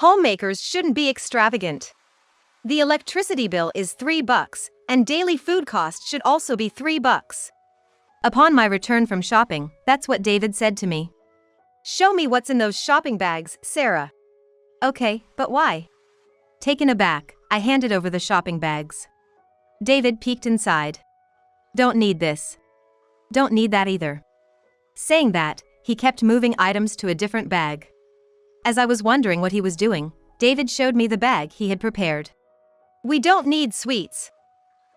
Homemakers shouldn't be extravagant. The electricity bill is $3, and daily food costs should also be $3. Upon my return from shopping, that's what David said to me. Show me what's in those shopping bags, Sarah. Okay, but why? Taken aback, I handed over the shopping bags. David peeked inside. Don't need this. Don't need that either. Saying that, he kept moving items to a different bag. As I was wondering what he was doing, David showed me the bag he had prepared. We don't need sweets.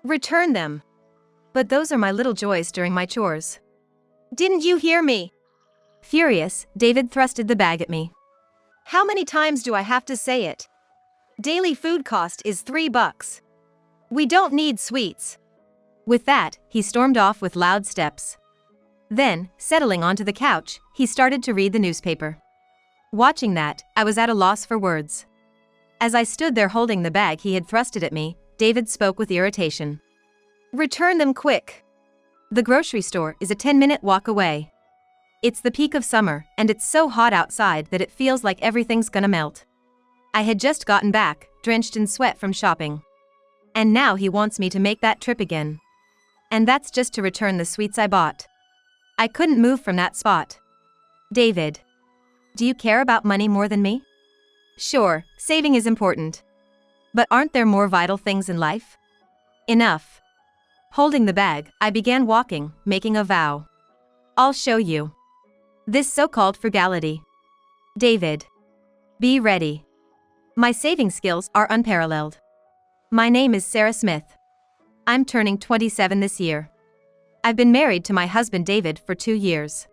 Return them. But those are my little joys during my chores. Didn't you hear me? Furious, David thrusted the bag at me. How many times do I have to say it? Daily food cost is $3. We don't need sweets. With that, he stormed off with loud steps. Then, settling onto the couch, he started to read the newspaper. Watching that, I was at a loss for words. As I stood there holding the bag he had thrusted at me, David spoke with irritation. Return them quick. The grocery store is a 10-minute walk away. It's the peak of summer, and it's so hot outside that it feels like everything's gonna melt. I had just gotten back, drenched in sweat from shopping. And now he wants me to make that trip again. And that's just to return the sweets I bought. I couldn't move from that spot. David. Do you care about money more than me? Sure, saving is important. But aren't there more vital things in life? Enough. Holding the bag, I began walking, making a vow. I'll show you. This so-called frugality. David. Be ready. My saving skills are unparalleled. My name is Sarah Smith. I'm turning 27 this year. I've been married to my husband David for 2 years.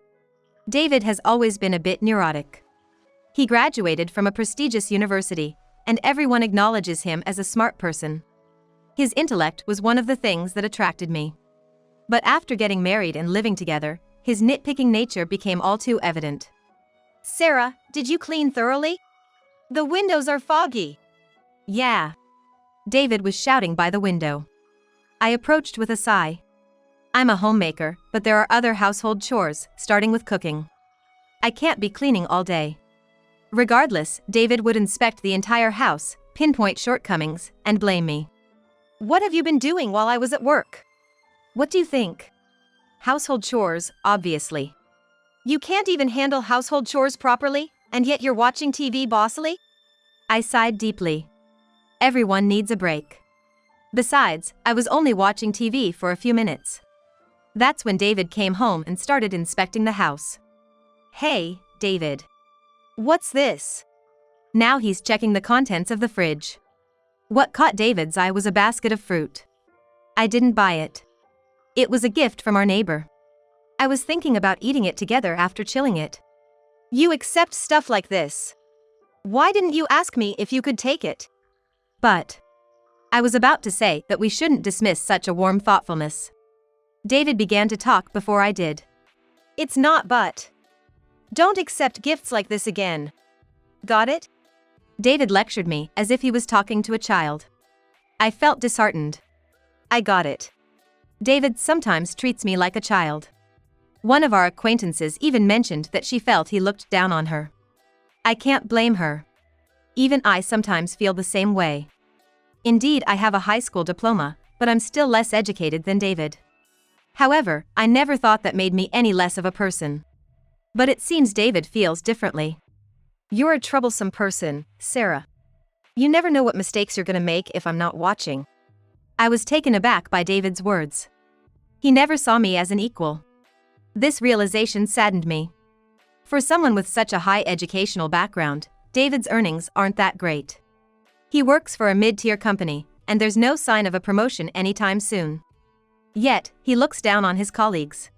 David has always been a bit neurotic. He graduated from a prestigious university, and everyone acknowledges him as a smart person. His intellect was one of the things that attracted me. But after getting married and living together, his nitpicking nature became all too evident. Sarah, did you clean thoroughly? The windows are foggy. Yeah. David was shouting by the window. I approached with a sigh. I'm a homemaker, but there are other household chores, starting with cooking. I can't be cleaning all day. Regardless, David would inspect the entire house, pinpoint shortcomings, and blame me. What have you been doing while I was at work? What do you think? Household chores, obviously. You can't even handle household chores properly, and yet you're watching TV bossily? I sighed deeply. Everyone needs a break. Besides, I was only watching TV for a few minutes. That's when David came home and started inspecting the house. Hey, David. What's this? Now he's checking the contents of the fridge. What caught David's eye was a basket of fruit. I didn't buy it. It was a gift from our neighbor. I was thinking about eating it together after chilling it. You accept stuff like this. Why didn't you ask me if you could take it? But I was about to say that we shouldn't dismiss such a warm thoughtfulness. David began to talk before I did. It's not but. Don't accept gifts like this again. Got it? David lectured me as if he was talking to a child. I felt disheartened. I got it. David sometimes treats me like a child. One of our acquaintances even mentioned that she felt he looked down on her. I can't blame her. Even I sometimes feel the same way. Indeed, I have a high school diploma, but I'm still less educated than David. However, I never thought that made me any less of a person. But it seems David feels differently. You're a troublesome person, Sarah. You never know what mistakes you're gonna make if I'm not watching. I was taken aback by David's words. He never saw me as an equal. This realization saddened me. For someone with such a high educational background, David's earnings aren't that great. He works for a mid-tier company, and there's no sign of a promotion anytime soon. Yet, he looks down on his colleagues.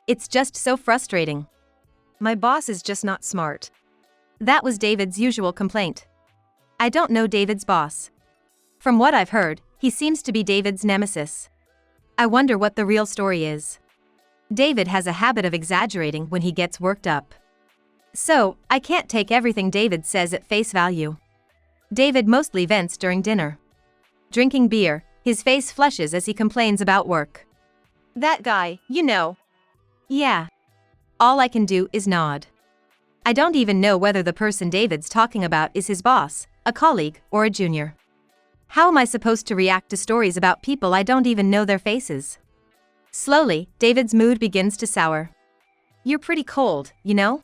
It's just so frustrating. My boss is just not smart. That was David's usual complaint. I don't know David's boss. From what I've heard, he seems to be David's nemesis. I wonder what the real story is. David has a habit of exaggerating when he gets worked up. So, I can't take everything David says at face value. David mostly vents during dinner. Drinking beer, his face flushes as he complains about work. That guy, you know. Yeah. All I can do is nod. I don't even know whether the person David's talking about is his boss, a colleague, or a junior. How am I supposed to react to stories about people I don't even know their faces? Slowly, David's mood begins to sour. You're pretty cold, you know?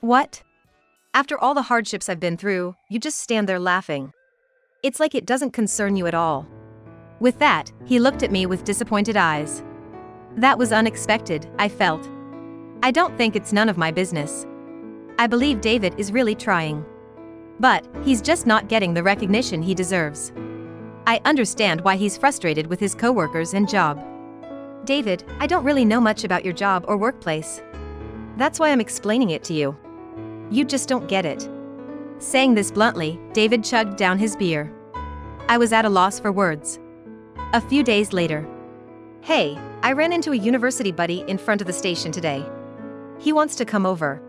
What? After all the hardships I've been through, you just stand there laughing. It's like it doesn't concern you at all. With that, he looked at me with disappointed eyes. That was unexpected, I felt. I don't think it's none of my business. I believe David is really trying. But, he's just not getting the recognition he deserves. I understand why he's frustrated with his coworkers and job. David, I don't really know much about your job or workplace. That's why I'm explaining it to you. You just don't get it. Saying this bluntly, David chugged down his beer. I was at a loss for words. A few days later. Hey, I ran into a university buddy in front of the station today. He wants to come over.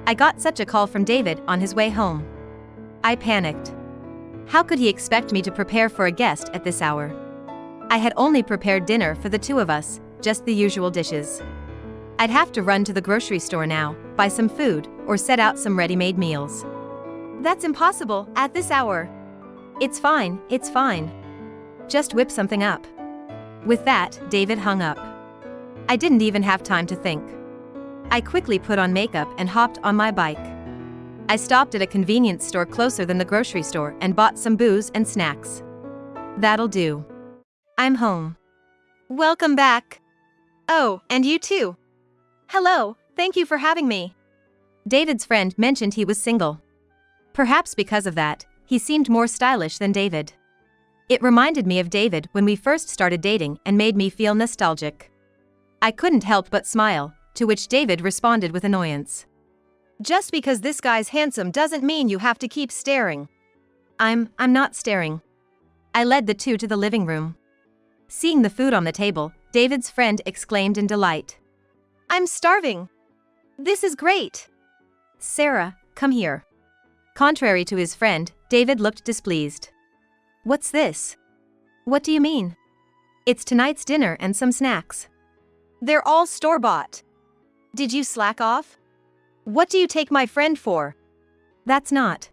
I got such a call from David on his way home. I panicked. How could he expect me to prepare for a guest at this hour? I had only prepared dinner for the two of us, just the usual dishes. I'd have to run to the grocery store now, buy some food, or set out some ready-made meals. That's impossible, at this hour. It's fine. Just whip something up. With that, David hung up. I didn't even have time to think. I quickly put on makeup and hopped on my bike. I stopped at a convenience store closer than the grocery store and bought some booze and snacks. That'll do. I'm home. Welcome back. Oh, and you too. Hello, thank you for having me. David's friend mentioned he was single. Perhaps because of that, he seemed more stylish than David. It reminded me of David when we first started dating and made me feel nostalgic. I couldn't help but smile, to which David responded with annoyance. Just because this guy's handsome doesn't mean you have to keep staring. I'm not staring. I led the two to the living room. Seeing the food on the table, David's friend exclaimed in delight. I'm starving. This is great. Sarah, come here. Contrary to his friend, David looked displeased. What's this? What do you mean? It's tonight's dinner and some snacks. They're all store-bought. Did you slack off? What do you take my friend for? That's not.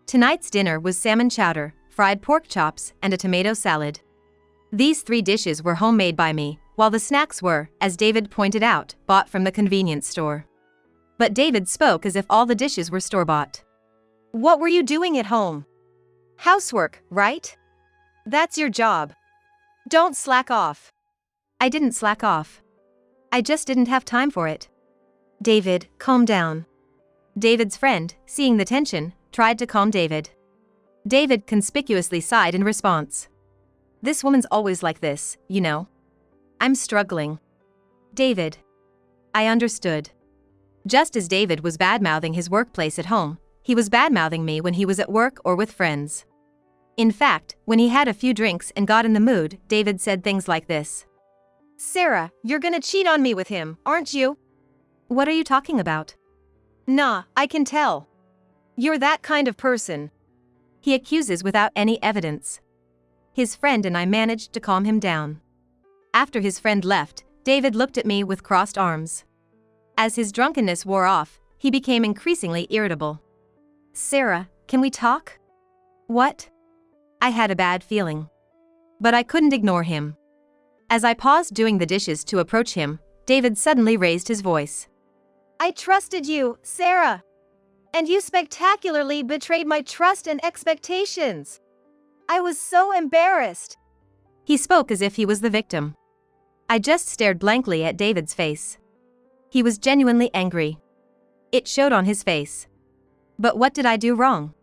Tonight's dinner was salmon chowder, fried pork chops, and a tomato salad. These 3 dishes were homemade by me, while the snacks were, as David pointed out, bought from the convenience store. But David spoke as if all the dishes were store-bought. What were you doing at home? Housework, right? That's your job. Don't slack off. I didn't slack off. I just didn't have time for it. David, calm down. David's friend, seeing the tension, tried to calm David. David conspicuously sighed in response. This woman's always like this, you know. I'm struggling. David. I understood. Just as David was bad-mouthing his workplace at home, he was bad-mouthing me when he was at work or with friends. In fact, when he had a few drinks and got in the mood, David said things like this. Sarah, you're gonna cheat on me with him, aren't you? What are you talking about? Nah, I can tell. You're that kind of person. He accuses without any evidence. His friend and I managed to calm him down. After his friend left, David looked at me with crossed arms. As his drunkenness wore off, he became increasingly irritable. Sarah, can we talk? What? I had a bad feeling. But I couldn't ignore him. As I paused doing the dishes to approach him, David suddenly raised his voice. I trusted you, Sarah. And you spectacularly betrayed my trust and expectations. I was so embarrassed. He spoke as if he was the victim. I just stared blankly at David's face. He was genuinely angry. It showed on his face. But what did I do wrong?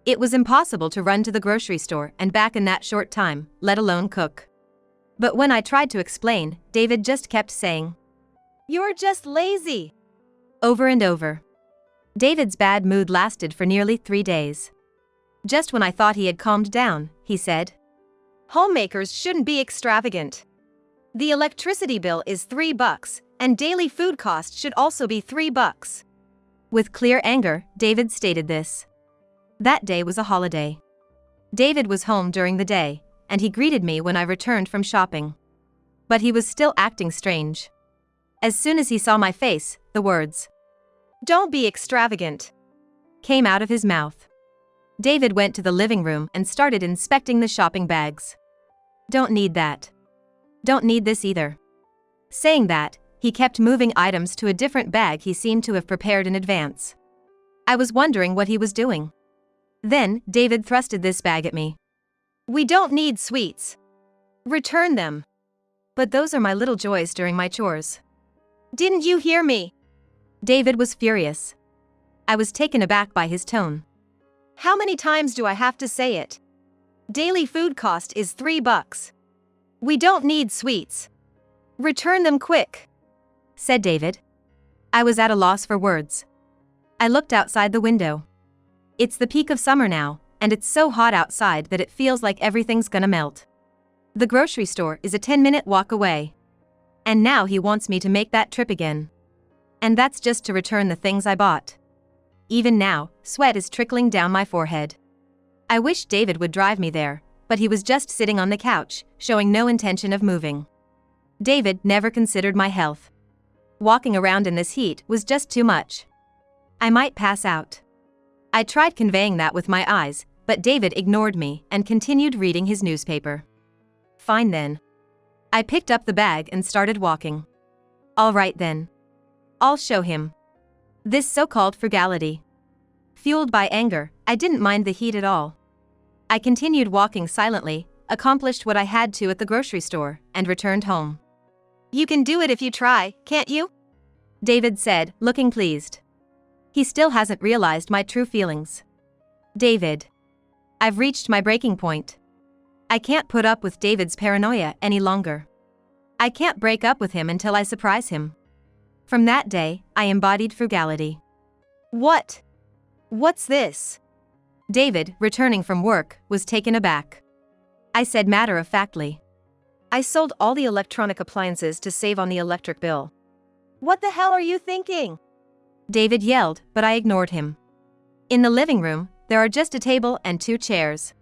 It was impossible to run to the grocery store and back in that short time, let alone cook. But when I tried to explain, David just kept saying, You're just lazy. Over and over. David's bad mood lasted for nearly 3 days. Just when I thought he had calmed down, he said, Homemakers shouldn't be extravagant. The electricity bill is $3, and daily food costs should also be $3. With clear anger, David stated this. That day was a holiday. David was home during the day, and he greeted me when I returned from shopping. But he was still acting strange. As soon as he saw my face, the words, Don't be extravagant, came out of his mouth. David went to the living room and started inspecting the shopping bags. Don't need that. Don't need this either. Saying that, he kept moving items to a different bag he seemed to have prepared in advance. I was wondering what he was doing. Then, David thrusted this bag at me. We don't need sweets. Return them. But those are my little joys during my chores. Didn't you hear me? David was furious. I was taken aback by his tone. How many times do I have to say it? Daily food cost is $3. We don't need sweets. Return them quick, said David. I was at a loss for words. I looked outside the window. It's the peak of summer now, and it's so hot outside that it feels like everything's gonna melt. The grocery store is a 10-minute walk away. And now he wants me to make that trip again. And that's just to return the things I bought. Even now, sweat is trickling down my forehead. I wish David would drive me there, but he was just sitting on the couch, showing no intention of moving. David never considered my health. Walking around in this heat was just too much. I might pass out. I tried conveying that with my eyes, but David ignored me and continued reading his newspaper. Fine then. I picked up the bag and started walking. All right then. I'll show him. This so-called frugality. Fueled by anger, I didn't mind the heat at all. I continued walking silently, accomplished what I had to at the grocery store, and returned home. You can do it if you try, can't you? David said, looking pleased. He still hasn't realized my true feelings. David. I've reached my breaking point. I can't put up with David's paranoia any longer. I can't break up with him until I surprise him. From that day, I embodied frugality. What? What's this? David, returning from work, was taken aback. I said matter-of-factly. I sold all the electronic appliances to save on the electric bill. What the hell are you thinking? David yelled, but I ignored him. In the living room, there are just a table and 2 chairs.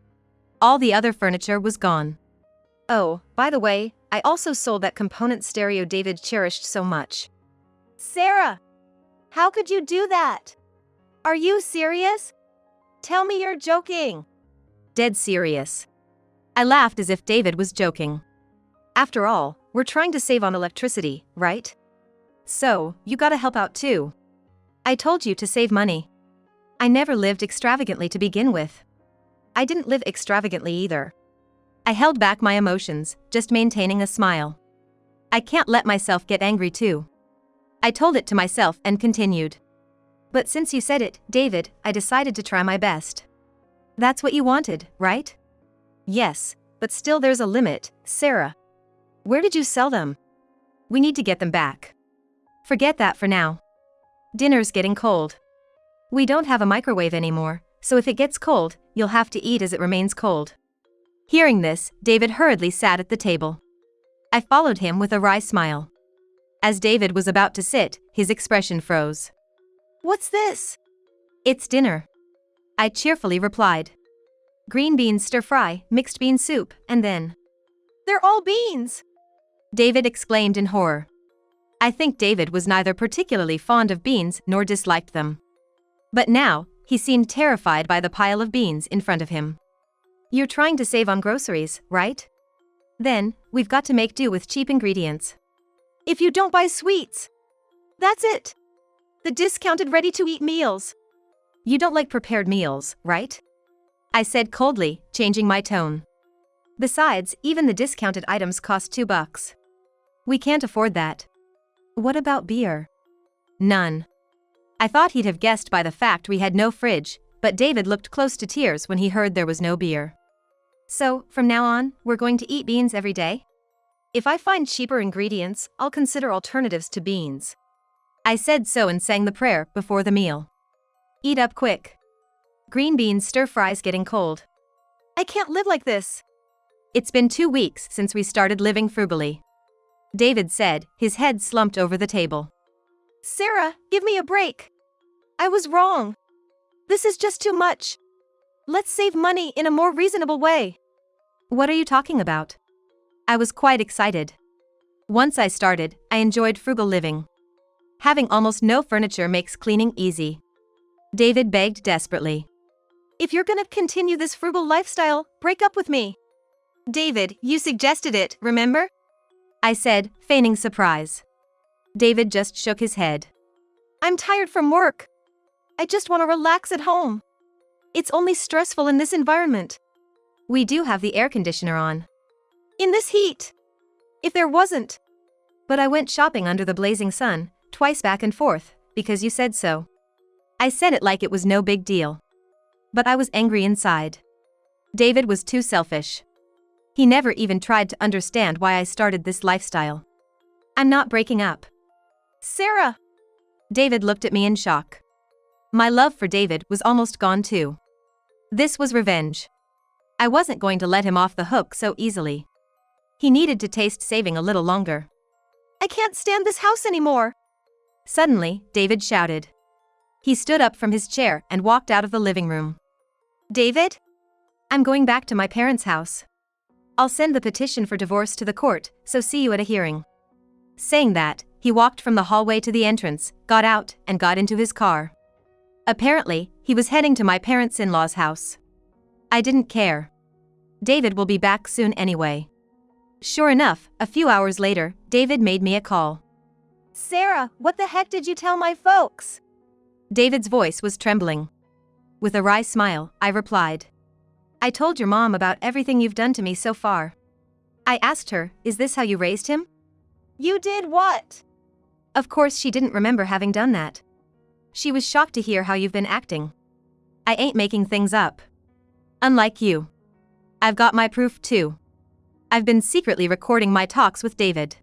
All the other furniture was gone. Oh, by the way, I also sold that component stereo David cherished so much. Sarah! How could you do that? Are you serious? Tell me you're joking. Dead serious. I laughed as if David was joking. After all, we're trying to save on electricity, right? So, you gotta help out too. I told you to save money. I never lived extravagantly to begin with. I didn't live extravagantly either. I held back my emotions, just maintaining a smile. I can't let myself get angry too. I told it to myself and continued. But since you said it, David, I decided to try my best. That's what you wanted, right? Yes, but still there's a limit, Sarah. Where did you sell them? We need to get them back. Forget that for now. Dinner's getting cold. We don't have a microwave anymore, so if it gets cold, you'll have to eat as it remains cold. Hearing this, David hurriedly sat at the table. I followed him with a wry smile. As David was about to sit, his expression froze. What's this? It's dinner. I cheerfully replied. Green beans stir-fry, mixed bean soup, and then... They're all beans! David exclaimed in horror. I think David was neither particularly fond of beans nor disliked them. But now, he seemed terrified by the pile of beans in front of him. You're trying to save on groceries, right? Then, we've got to make do with cheap ingredients. If you don't buy sweets. That's it. The discounted ready-to-eat meals. You don't like prepared meals, right? I said coldly, changing my tone. Besides, even the discounted items cost $2. We can't afford that. What about beer? None. I thought he'd have guessed by the fact we had no fridge, but David looked close to tears when he heard there was no beer. So, from now on, we're going to eat beans every day? If I find cheaper ingredients, I'll consider alternatives to beans. I said so and sang the prayer before the meal. Eat up quick. Green beans stir-fry's getting cold. I can't live like this. It's been 2 weeks since we started living frugally. David said, his head slumped over the table. Sarah, give me a break. I was wrong. This is just too much. Let's save money in a more reasonable way. What are you talking about? I was quite excited. Once I started, I enjoyed frugal living. Having almost no furniture makes cleaning easy. David begged desperately. If you're gonna continue this frugal lifestyle, break up with me. David, you suggested it, remember? I said, feigning surprise. David just shook his head. I'm tired from work. I just want to relax at home. It's only stressful in this environment. We do have the air conditioner on. In this heat. If there wasn't. But I went shopping under the blazing sun, twice back and forth, because you said so. I said it like it was no big deal. But I was angry inside. David was too selfish. He never even tried to understand why I started this lifestyle. I'm not breaking up. Sarah! David looked at me in shock. My love for David was almost gone too. This was revenge. I wasn't going to let him off the hook so easily. He needed to taste saving a little longer. I can't stand this house anymore. Suddenly, David shouted. He stood up from his chair and walked out of the living room. David? I'm going back to my parents' house. I'll send the petition for divorce to the court, so see you at a hearing. Saying that, he walked from the hallway to the entrance, got out, and got into his car. Apparently, he was heading to my parents-in-law's house. I didn't care. David will be back soon anyway. Sure enough, a few hours later, David made me a call. Sarah, what the heck did you tell my folks? David's voice was trembling. With a wry smile, I replied. I told your mom about everything you've done to me so far. I asked her, is this how you raised him? You did what? Of course she didn't remember having done that. She was shocked to hear how you've been acting. I ain't making things up. Unlike you. I've got my proof too. I've been secretly recording my talks with David.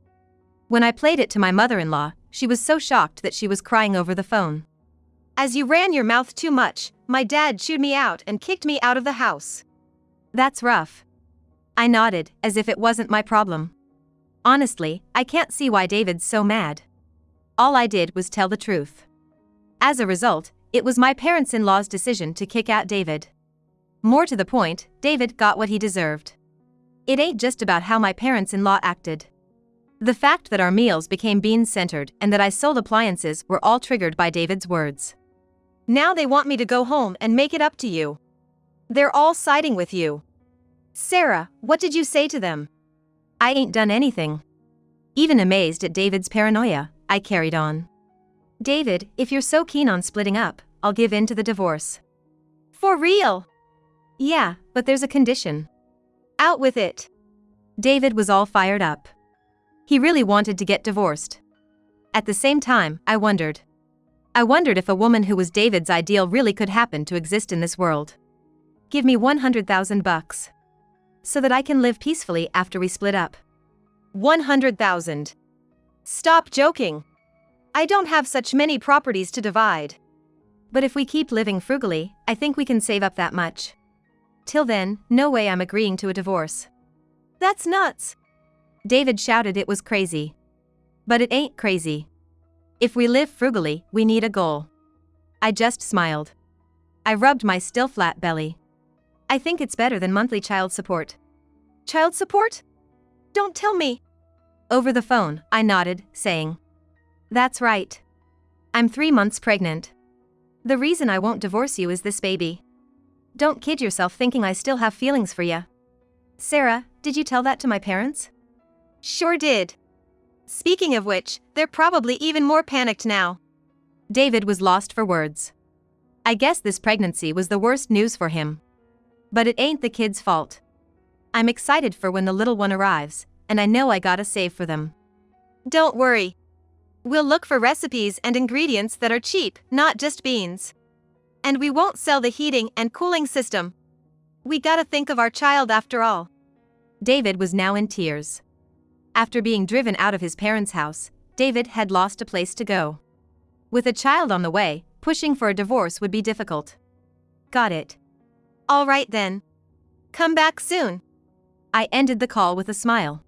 When I played it to my mother-in-law, she was so shocked that she was crying over the phone. As you ran your mouth too much, my dad chewed me out and kicked me out of the house. That's rough. I nodded, as if it wasn't my problem. Honestly, I can't see why David's so mad. All I did was tell the truth. As a result, it was my parents-in-law's decision to kick out David. More to the point, David got what he deserved. It ain't just about how my parents-in-law acted. The fact that our meals became bean-centered and that I sold appliances were all triggered by David's words. Now they want me to go home and make it up to you. They're all siding with you. Sarah, what did you say to them? I ain't done anything. Even amazed at David's paranoia, I carried on. David, if you're so keen on splitting up, I'll give in to the divorce. For real? Yeah, but there's a condition. Out with it. David was all fired up. He really wanted to get divorced. At the same time, I wondered if a woman who was David's ideal really could happen to exist in this world. Give me $100,000. So that I can live peacefully after we split up. 100,000. Stop joking. I don't have such many properties to divide. But if we keep living frugally, I think we can save up that much. Till then, no way I'm agreeing to a divorce. That's nuts. David shouted it was crazy. But it ain't crazy. If we live frugally, we need a goal. I just smiled. I rubbed my still flat belly. I think it's better than monthly child support. Child support? Don't tell me. Over the phone, I nodded, saying, That's right. I'm 3 months pregnant. The reason I won't divorce you is this baby. Don't kid yourself thinking I still have feelings for ya. Sarah, did you tell that to my parents? Sure did. Speaking of which, they're probably even more panicked now. David was lost for words. I guess this pregnancy was the worst news for him. But it ain't the kid's fault. I'm excited for when the little one arrives, and I know I gotta save for them. Don't worry. We'll look for recipes and ingredients that are cheap, not just beans. And we won't sell the heating and cooling system. We gotta think of our child after all. David was now in tears. After being driven out of his parents' house, David had lost a place to go. With a child on the way, pushing for a divorce would be difficult. Got it. All right then. Come back soon. I ended the call with a smile.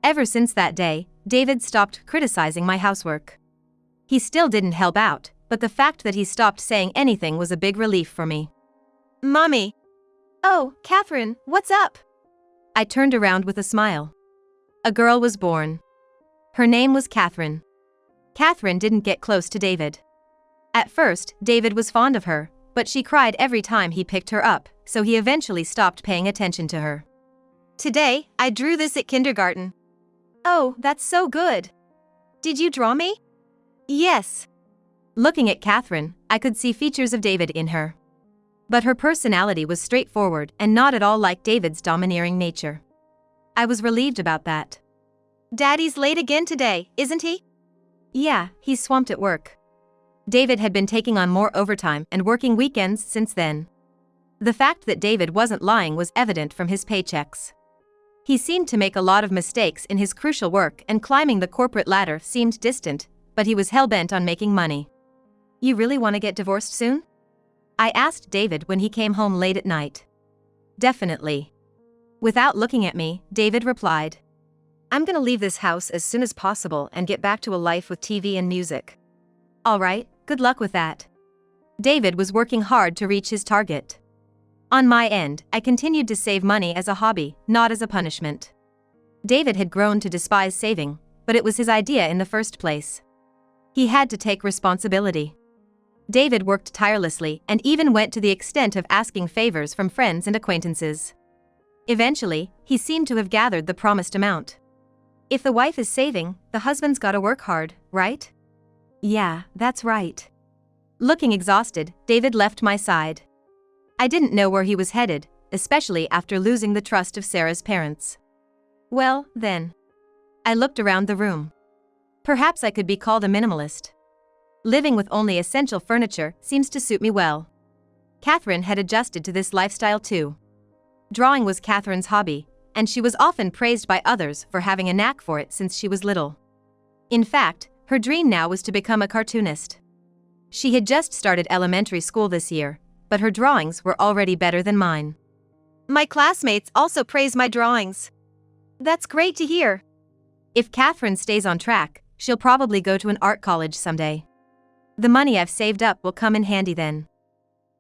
Ever since that day, David stopped criticizing my housework. He still didn't help out, but the fact that he stopped saying anything was a big relief for me. Mommy. Oh, Catherine, what's up? I turned around with a smile. A girl was born. Her name was Catherine. Catherine didn't get close to David. At first, David was fond of her, but she cried every time he picked her up, so he eventually stopped paying attention to her. Today, I drew this at kindergarten. Oh, that's so good. Did you draw me? Yes. Looking at Catherine, I could see features of David in her. But her personality was straightforward and not at all like David's domineering nature. I was relieved about that. Daddy's late again today, isn't he? Yeah, he's swamped at work. David had been taking on more overtime and working weekends since then. The fact that David wasn't lying was evident from his paychecks. He seemed to make a lot of mistakes in his crucial work, and climbing the corporate ladder seemed distant, but he was hell-bent on making money. You really want to get divorced soon? I asked David when he came home late at night. Definitely. Without looking at me, David replied. I'm gonna leave this house as soon as possible and get back to a life with TV and music. All right, good luck with that. David was working hard to reach his target. On my end, I continued to save money as a hobby, not as a punishment. David had grown to despise saving, but it was his idea in the first place. He had to take responsibility. David worked tirelessly and even went to the extent of asking favors from friends and acquaintances. Eventually, he seemed to have gathered the promised amount. If the wife is saving, the husband's gotta work hard, right? Yeah, that's right. Looking exhausted, David left my side. I didn't know where he was headed, especially after losing the trust of Sarah's parents. Well, then. I looked around the room. Perhaps I could be called a minimalist. Living with only essential furniture seems to suit me well. Catherine had adjusted to this lifestyle too. Drawing was Catherine's hobby, and she was often praised by others for having a knack for it since she was little. In fact, her dream now was to become a cartoonist. She had just started elementary school this year, but her drawings were already better than mine. My classmates also praise my drawings. That's great to hear. If Catherine stays on track, she'll probably go to an art college someday. The money I've saved up will come in handy then.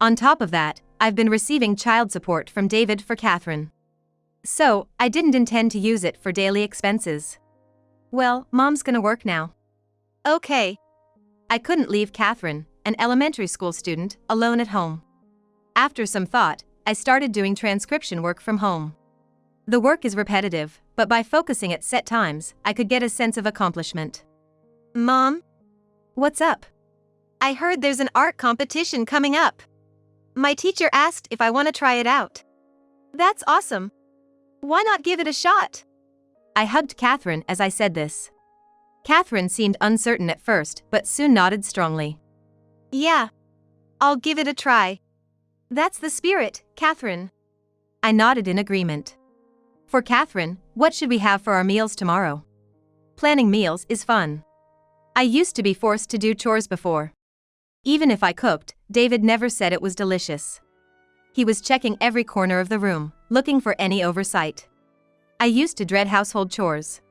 On top of that, I've been receiving child support from David for Catherine. So, I didn't intend to use it for daily expenses. Well, Mom's gonna work now. Okay. I couldn't leave Catherine, an elementary school student, alone at home. After some thought, I started doing transcription work from home. The work is repetitive, but by focusing at set times, I could get a sense of accomplishment. Mom? What's up? I heard there's an art competition coming up. My teacher asked if I want to try it out. That's awesome. Why not give it a shot? I hugged Catherine as I said this. Catherine seemed uncertain at first, but soon nodded strongly. Yeah. I'll give it a try. That's the spirit, Catherine. I nodded in agreement. For Catherine, what should we have for our meals tomorrow? Planning meals is fun. I used to be forced to do chores before. Even if I cooked, David never said it was delicious. He was checking every corner of the room, looking for any oversight. I used to dread household chores.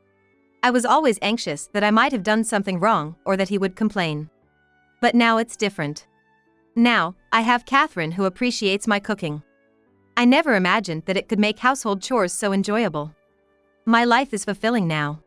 I was always anxious that I might have done something wrong or that he would complain. But now it's different. Now, I have Catherine who appreciates my cooking. I never imagined that it could make household chores so enjoyable. My life is fulfilling now.